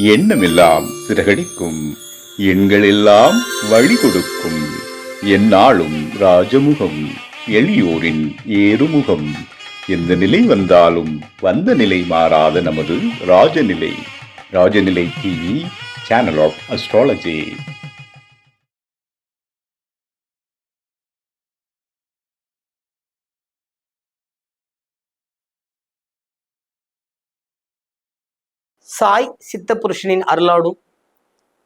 எண்ணமெல்லாம் சிறகடிக்கும், எண்களெல்லாம் வழி கொடுக்கும், எந்நாளும் ராஜமுகம், எளியோரின் ஏறுமுகம். எந்த நிலை வந்தாலும் வந்த நிலை மாறாத நமது ராஜநிலை. Rajanilai TV, channel of astrology. Sai சித்த புருஷனின் அருளாடும்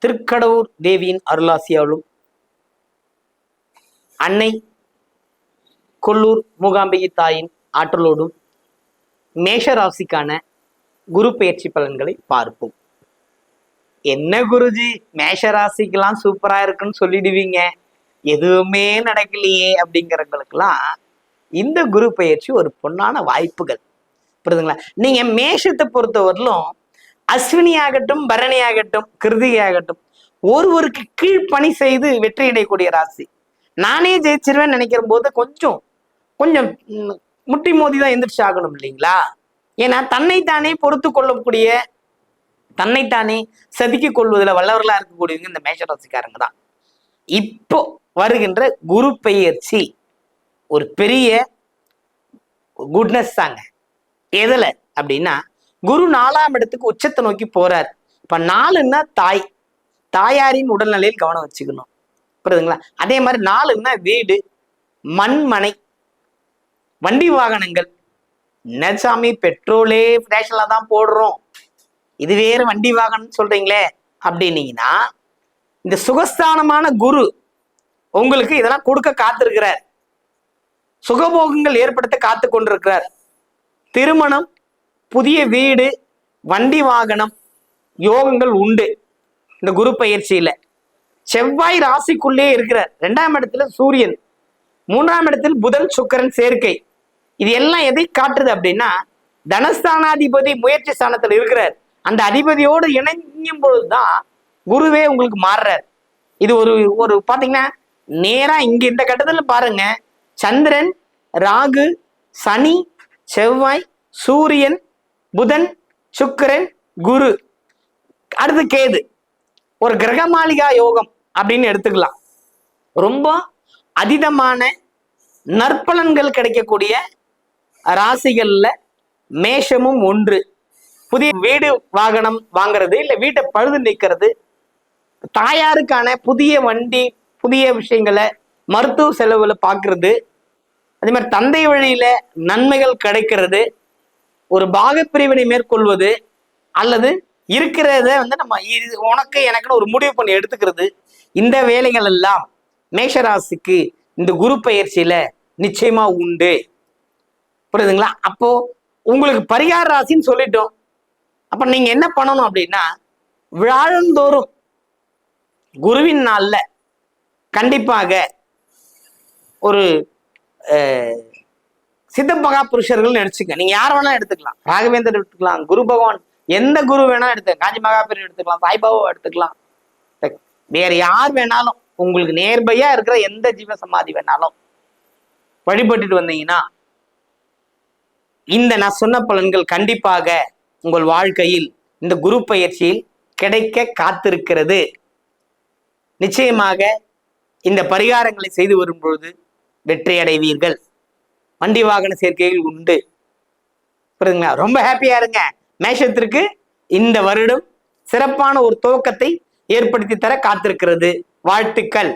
திருக்கடவுர் தேவியின் அருளாசியாலும் அன்னை கொல்லூர் மூகாம்பிகை தாயின் ஆற்றலோடும் மேஷராசிக்கான குரு பெயர்ச்சி பலன்களை பார்ப்போம். என்ன குருஜி, மேஷராசிக்கெல்லாம் சூப்பரா இருக்குன்னு சொல்லிடுவீங்க, எதுவுமே நடக்கலையே அப்படிங்கிறவங்களுக்கெல்லாம் இந்த குரு பெயர்ச்சி ஒரு பொன்னான வாய்ப்புகள். புரியுதுங்களா? நீங்க மேஷத்தை பொறுத்தவரையிலும் அஸ்வினி ஆகட்டும், பரணி ஆகட்டும், கிருதிகை ஆகட்டும், ஒருவருக்கு கீழ் பணி செய்து வெற்றி அடையக்கூடிய ராசி. நானே ஜெயிச்சிருவேன் நினைக்கிற போது கொஞ்சம் கொஞ்சம் முட்டி மோதி தான் எந்திரிச்சு ஆகணும் இல்லைங்களா? ஏன்னா தன்னைத்தானே பொறுத்து கொள்ளக்கூடிய, தன்னைத்தானே செதுக்கிக் கொள்வதில் வல்லவர்களா இருக்கக்கூடியவங்க இந்த மேஷராசிக்காரங்க தான். இப்போ வருகின்ற குரு பெயர்ச்சி ஒரு பெரிய குட்னஸ் தாங்க. எதுல அப்படின்னா, குரு 4ஆம் இடத்துக்கு உச்சத்தை நோக்கி போறார். இப்ப 4ன்னா தாய், தாயாரின் உடல்நிலையில் கவனம் வச்சுக்கணும். புரியுதுங்களா? அதே மாதிரி 4ன்னா வீடு, மண்மனை, வண்டி வாகனங்கள். நெசாமி பெட்ரோலே ரேஷன்ல தான் போடுறோம், இது வேற வண்டி வாகனம் சொல்றீங்களே அப்படின்னீங்கன்னா, இந்த சுகஸ்தானமான குரு உங்களுக்கு இதெல்லாம் கொடுக்க காத்திருக்கிறார். சுகபோகங்கள் ஏற்படுத்த காத்து கொண்டிருக்கிறார். திருமணம், புதிய வீடு, வண்டி வாகனம் யோகங்கள் உண்டு இந்த குரு பயிற்சியில. செவ்வாய் ராசிக்குள்ளே இருக்கிறார். 2ஆம் இடத்துல சூரியன், 3ஆம் இடத்தில் புதன் சுக்கிரன் சேர்க்கை. இது எல்லாம் எதை காட்டுது அப்படின்னா, தனஸ்தானாதிபதி முயற்சி ஸ்தானத்தில் இருக்கிறார். அந்த அதிபதியோடு இணையும் பொழுதுதான் குருவே உங்களுக்கு மாறுறார். இது ஒரு ஒரு பாத்தீங்கன்னா நேரா இங்க இந்த கட்டத்துல பாருங்க, சந்திரன், ராகு, சனி, செவ்வாய், சூரியன், புதன், சுக்கிரன், குரு, அடுத்து கேது, ஒரு கிரகமாளிகா யோகம் அப்படின்னு எடுத்துக்கலாம். ரொம்ப அதீதமான நற்பலன்கள் கிடைக்கக்கூடிய ராசிகள்ல மேஷமும் ஒன்று. புதிய வீடு வாகனம் வாங்குறது, இல்ல வீட்டை பழுது நீக்கிறது, தாயாருக்கான புதிய வண்டி, புதிய விஷயங்களை மருத்துவ செலவுல பாக்குறது, அதே மாதிரி தந்தை வழியில நன்மைகள் கிடைக்கிறது, ஒரு பாகப்பிரிவினை மேற்கொள்வது, அல்லது இருக்கிறத நம்ம உனக்கு எனக்குன்னு ஒரு முடிவு பண்ணி எடுத்துக்கிறது. இந்த வேலைகள் எல்லாம் மேஷராசிக்கு இந்த குரு பெயர்ச்சியில நிச்சயமா உண்டு. புரியுதுங்களா? அப்போ உங்களுக்கு பரிகார ராசின்னு சொல்லிட்டோம். அப்ப நீங்க என்ன பண்ணணும் அப்படின்னா, வியாழந்தோறும் குருவின் நாள்ல கண்டிப்பாக ஒரு சித்த மகா புருஷர்கள் எடுத்துக்க. நீங்க யார் வேணா எடுத்துக்கலாம், ராகவேந்தர் எடுத்துக்கலாம், குரு பகவான் எந்த குரு வேணா எடுத்துக்க, காஞ்சி மகாபீர் எடுத்துக்கலாம், சாய்பாபா எடுத்துக்கலாம், வேற யார் வேணாலும், உங்களுக்கு நேர்பையா இருக்கிற எந்த ஜீவ சமாதி வேணாலும் வழிபட்டுட்டு வந்தீங்கன்னா இந்த நான் சொன்ன பலன்கள் கண்டிப்பாக உங்கள் வாழ்க்கையில் இந்த குரு பயிற்சியில் கிடைக்க காத்திருக்கிறது. நிச்சயமாக இந்த பரிகாரங்களை செய்து வரும்பொழுது வெற்றி அடைவீர்கள். வண்டி வாகன சேர்க்கைகள் உண்டு. புரியுதுங்களா? ரொம்ப ஹாப்பியா இருங்க. மேஷத்திற்கு இந்த வருடம் சிறப்பான ஒரு துவக்கத்தை ஏற்படுத்தி தர காத்திருக்கிறது. வாழ்த்துக்கள்.